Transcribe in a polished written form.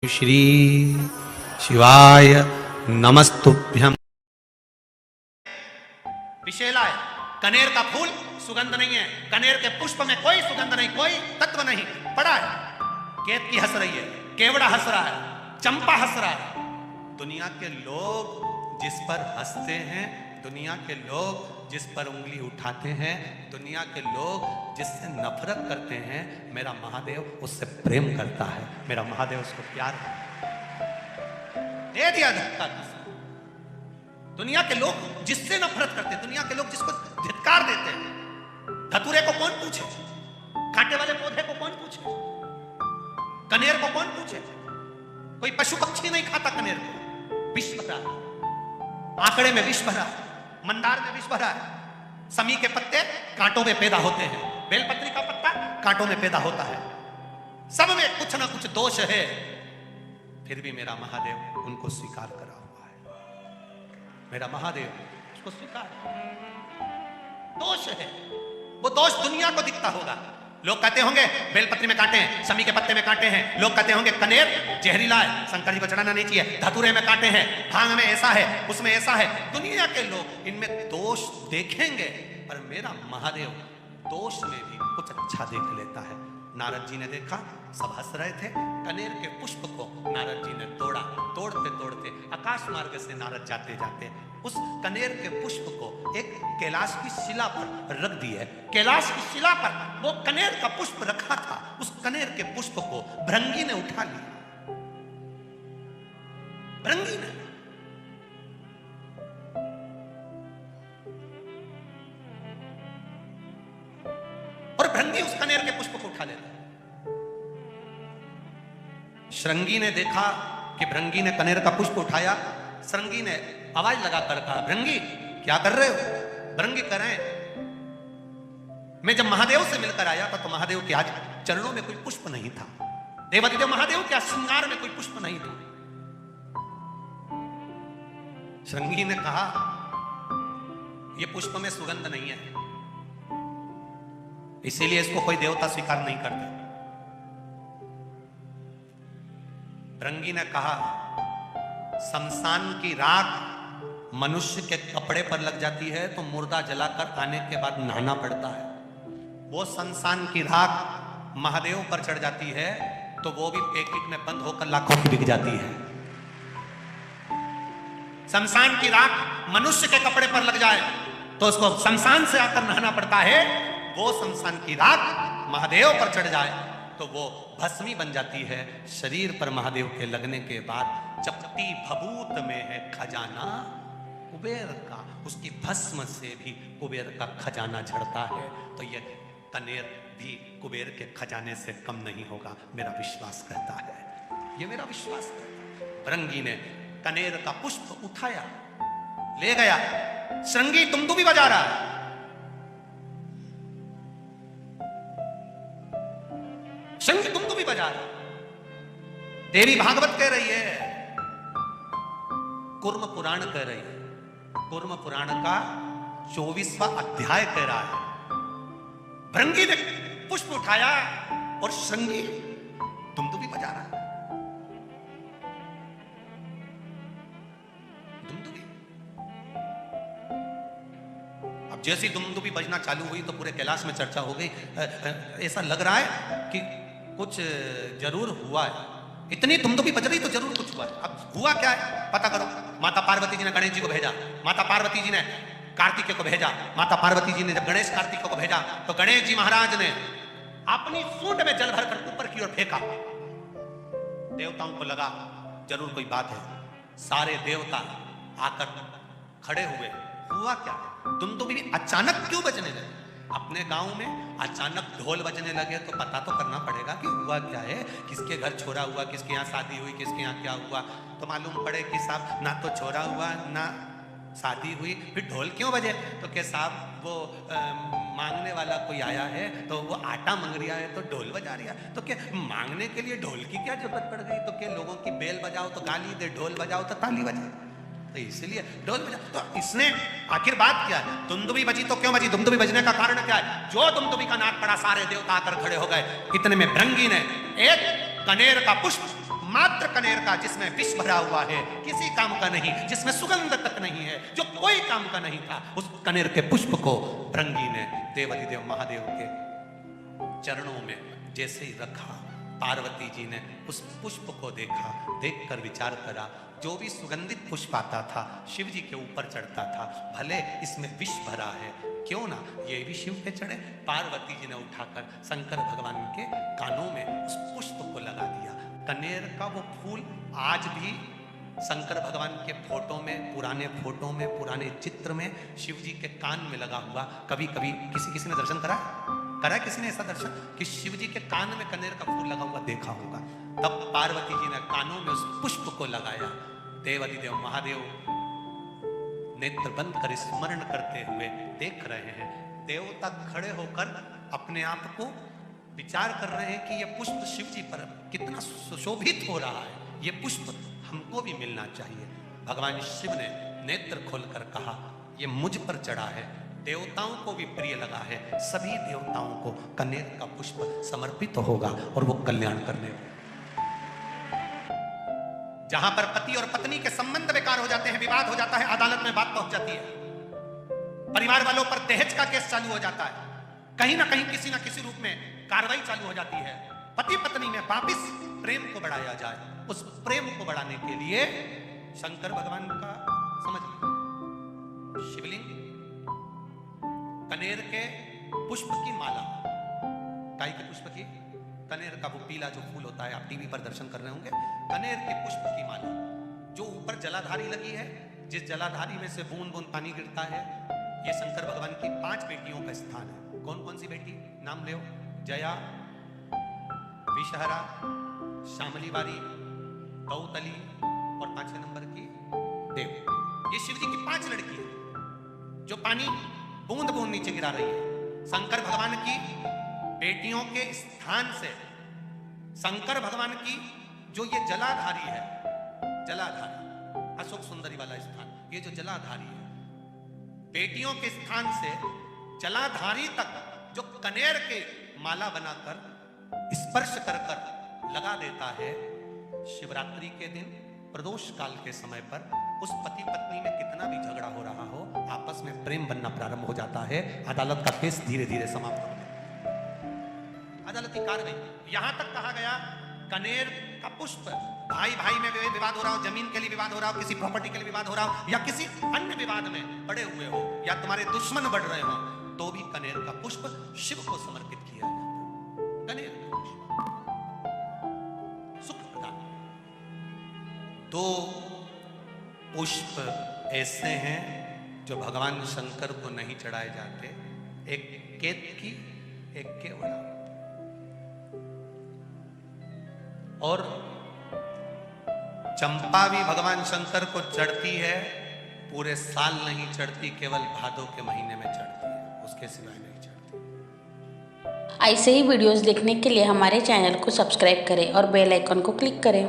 श्री शिवाय नमस्तुभ्यम। विशेला है। कनेर का फूल सुगंध नहीं है, कनेर के पुष्प में कोई सुगंध नहीं, कोई तत्व नहीं। पड़ा है, केतकी हंस रही है, केवड़ा हंस रहा है, चंपा हंस रहा है। दुनिया के लोग जिस पर हंसते हैं, दुनिया के लोग जिस पर उंगली उठाते हैं, दुनिया के लोग जिससे नफरत करते हैं, मेरा महादेव उससे प्रेम करता है, मेरा महादेव उसको प्यार दे दिया धक्का। दुनिया के लोग जिससे नफरत करते हैं, दुनिया के लोग जिसको धिक्कार देते हैं, धतूरे को कौन पूछे, कांटे वाले पौधे को कौन पूछे, कनेर को कौन पूछे। कोई पशु पक्षी नहीं खाता कनेर को। विष भरा, आंकड़े में विष भरा, मंदार में विष भरा है। समी के पत्ते कांटों में पैदा होते हैं, बेलपत्री का पत्ता कांटों में पैदा होता है। सब में कुछ ना कुछ दोष है, फिर भी मेरा महादेव उनको स्वीकार करा हुआ है। मेरा महादेव उसको स्वीकार, दोष है वो दोष दुनिया को दिखता होगा। लोग कहते होंगे बेलपत्री में कांटे हैं, समी के पत्ते में कांटे हैं। लोग कहते होंगे कनेर जहरीला है, शंकर जी को चढ़ाना नहीं चाहिए, धतूरे में कांटे हैं, भांग में ऐसा है, उसमें ऐसा है। दुनिया के लोग इनमें दोष देखेंगे, पर मेरा महादेव दोष में भी कुछ अच्छा देख लेता है। नारद जी ने देखा, सब हंस रहे थे, कनेर के पुष्प को नारद जी ने तोड़ा। तोड़ते तोड़ते आकाश मार्ग से नारद जाते जाते उस कनेर के पुष्प को एक कैलाश की शिला पर रख दिए। कैलाश की शिला पर वो कनेर का पुष्प रखा था, उस कनेर के पुष्प को भृंगी ने उठा लिया। भृंगी ने, और भृंगी उस कनेर के पुष्प को उठा लेता। श्रृंगी ने देखा कि भृंगी ने कनेर का पुष्प उठाया। श्रृंगी ने आवाज लगाकर कहा, भृंगी क्या कर रहे हो। भृंगी कह रहे हैं, मैं जब महादेव से मिलकर आया था तो महादेव के आज चरणों में कोई पुष्प नहीं था। देवादिदेव महादेव के श्रृंगार में कोई पुष्प नहीं था। श्रृंगी ने कहा, यह पुष्प में सुगंध नहीं है, इसीलिए इसको कोई देवता स्वीकार नहीं करते। भृंगी ने कहा, शमशान की राख मनुष्य के कपड़े पर लग जाती है तो मुर्दा जलाकर आने के बाद नहाना पड़ता है। वो शमशान की राख महादेव पर चढ़ जाती है तो वो भी पैकेट में बंद होकर लाखों की बिक जाती है। शमशान की राख मनुष्य के कपड़े पर लग जाए तो उसको शमशान से आकर नहाना पड़ता है। वो शमशान की राख महादेव पर चढ़ जाए तो वो भस्मी बन जाती है। शरीर पर महादेव के लगने के बाद चपटी भभूत में है खजाना कुबेर का, उसकी भस्म से भी कुबेर का खजाना झड़ता है। तो ये कनेर भी कुबेर के खजाने से कम नहीं होगा, मेरा विश्वास कहता है, ये मेरा विश्वास कहता है। भृंगी ने कनेर का पुष्प उठाया, ले गया। श्रृंगी तुम भी बजा रहा है। श्रृंगी तुम भी बजा रहा। देवी भागवत कह रही है, कूर्म पुराण कह रही है, कूर्म पुराण का 24वां अध्याय कह रहा है। भृंगी ने पुष्प उठाया और श्रृंगी दुमदुबी बजा रहा है। दुमदुबी, अब जैसी दुमदुबी बजना चालू हुई तो पूरे कैलाश में चर्चा हो गई। ऐसा लग रहा है कि कुछ जरूर हुआ है। इतनी दुमदुबी बज रही तो जरूर कुछ हुआ है। अब हुआ क्या है पता करो। माता पार्वती जी ने गणेश जी को भेजा, माता पार्वती जी ने कार्तिकेय को भेजा। माता पार्वती जी ने जब गणेश कार्तिकेय को भेजा तो गणेश जी महाराज ने अपनी सूंड में जल भरकर ऊपर की ओर फेंका। देवताओं को लगा जरूर कोई बात है। सारे देवता आकर खड़े हुए। हुआ क्या? दुमदुबी अचानक क्यों बजने लगे? अपने गांव में अचानक ढोल बजने लगे तो पता तो करना पड़ेगा कि हुआ क्या है, किसके घर छोरा हुआ, किसके यहाँ शादी हुई, किसके यहाँ क्या हुआ। तो मालूम पड़े कि साहब ना तो छोरा हुआ ना शादी हुई, फिर ढोल क्यों बजे? तो के साहब वो मांगने वाला कोई आया है तो वो आटा मांग रिया है तो ढोल बजा रिया। तो क्या मांगने के लिए ढोल की क्या जरूरत पड़ गई? तो क्या लोगों की बेल बजाओ तो गाली दे, ढोल बजाओ तो ताली बजाए, तो इसलिए ढोल बजा। तो इसने आखिर बात क्या है? दुमदुबी बजी तो क्यों बजी? दुमदुबी बजने का कारण क्या है? जो दुमदुबी का नाद पड़ा सारे देवता आकर खड़े हो गए। इतने में भृंगी ने एक कनेर का पुष्प मात्र कनेर का जिसमें विष भरा हुआ है, किसी काम का नहीं, जिसमें सुगंध तक नहीं है, जो कोई काम का नहीं था, उस कनेर के पुष्प को भृंगी ने देवाधिदेव महादेव के चरणों में जैसे ही रखा, पार्वती जी ने उस पुष्प को देखा, देखकर विचार करा, जो भी सुगंधित पुष्प आता था शिव जी के ऊपर चढ़ता था, भले इसमें विष भरा है, क्यों ना ये भी शिव पे चढ़े। पार्वती जी ने उठाकर शंकर भगवान के कानों में उस पुष्प को लगा दिया। कनेर का वो फूल आज भी शंकर भगवान के फोटो में, पुराने फोटो में, पुराने चित्र में शिव जी के कान में लगा हुआ। कभी कभी किसी ने दर्शन करा किसी ने ऐसा दर्शन कि शिव जी के कान में कनेर का फूल लगा हुआ देखा होगा। तब पार्वती जी ने कानों में उस पुष्प को लगाया। देवाधिदेव महादेव नेत्र बंद कर स्मरण करते हुए देख रहे हैं। देवता खड़े होकर अपने आप को विचार कर रहे हैं कि यह पुष्प शिव जी पर कितना सुशोभित हो रहा है, यह पुष्प हमको भी मिलना चाहिए। भगवान शिव ने नेत्र खोलकर कहा, यह मुझ पर चढ़ा है, देवताओं को भी प्रिय लगा है, सभी देवताओं को कनेर का पुष्प समर्पित होगा और वो कल्याण करने वाला। जहां पर पति और पत्नी के संबंध बेकार हो जाते हैं, विवाद हो जाता है, अदालत में बात पहुंच जाती है, परिवार वालों पर दहेज का केस चालू हो जाता है, कहीं ना कहीं किसी ना किसी रूप में कार्रवाई चालू हो जाती है, पति पत्नी में वापिस प्रेम को बढ़ाया जाए। उस प्रेम को बढ़ाने के लिए शंकर भगवान का समझ लीजिए शिवलिंग, कनेर के पुष्प की माला, गाय के पुष्प की, कनेर का वो पीला जो फूल होता है, आप टीवी पर दर्शन कर रहे होंगे, कनेर के पुष्प की माला जो ऊपर जलाधारी लगी है, जिस जलाधारी में से बूंद बूंद पानी गिरता है, ये शंकर भगवान की 5 बेटियों का स्थान है। कौन कौन सी बेटी नाम ले? जया, विषहरा, श्यामली बारी, गौतली और 5वें नंबर की देव। ये शिव जी की 5 लड़की है जो पानी बूंद बूंद नीचे गिरा रही है। शंकर भगवान की बेटियों के स्थान से शंकर भगवान की जो ये जलाधारी है, जलाधारी अशोक सुंदरी वाला स्थान, ये जो जलाधारी है, बेटियों के स्थान से जलाधारी तक जो कनेर के माला बनाकर स्पर्श कर कर लगा देता है, शिवरात्रि के दिन प्रदोष काल के समय पर उस पति पत्नी में कितना भी झगड़ा हो रहा हो, आपस में प्रेम बनना प्रारंभ हो जाता है। अदालत का केस धीरे धीरे समाप्त हो जाता है। अदालती कार्रवाई यहां तक कहा गया, कनेर का पुष्प, भाई भाई में विवाद हो रहा हो, जमीन के लिए विवाद हो रहा हो, किसी प्रॉपर्टी के लिए विवाद हो रहा हो, या किसी अन्य विवाद में पड़े हुए हो, या तुम्हारे दुश्मन बढ़ रहे हो, तो भी कनेर का पुष्प शिव को समर्पित किया जाता है। कनेर का सुख प्रदान। 2 पुष्प ऐसे हैं जो भगवान शंकर को नहीं चढ़ाए जाते, एक केतकी, एक केवड़ा। और चंपा भी भगवान शंकर को चढ़ती है, पूरे साल नहीं चढ़ती, केवल भादों के महीने में चढ़ती है, उसके सिवाय नहीं चढ़ती। ऐसे ही वीडियोस देखने के लिए हमारे चैनल को सब्सक्राइब करें और बेल आइकन को क्लिक करें।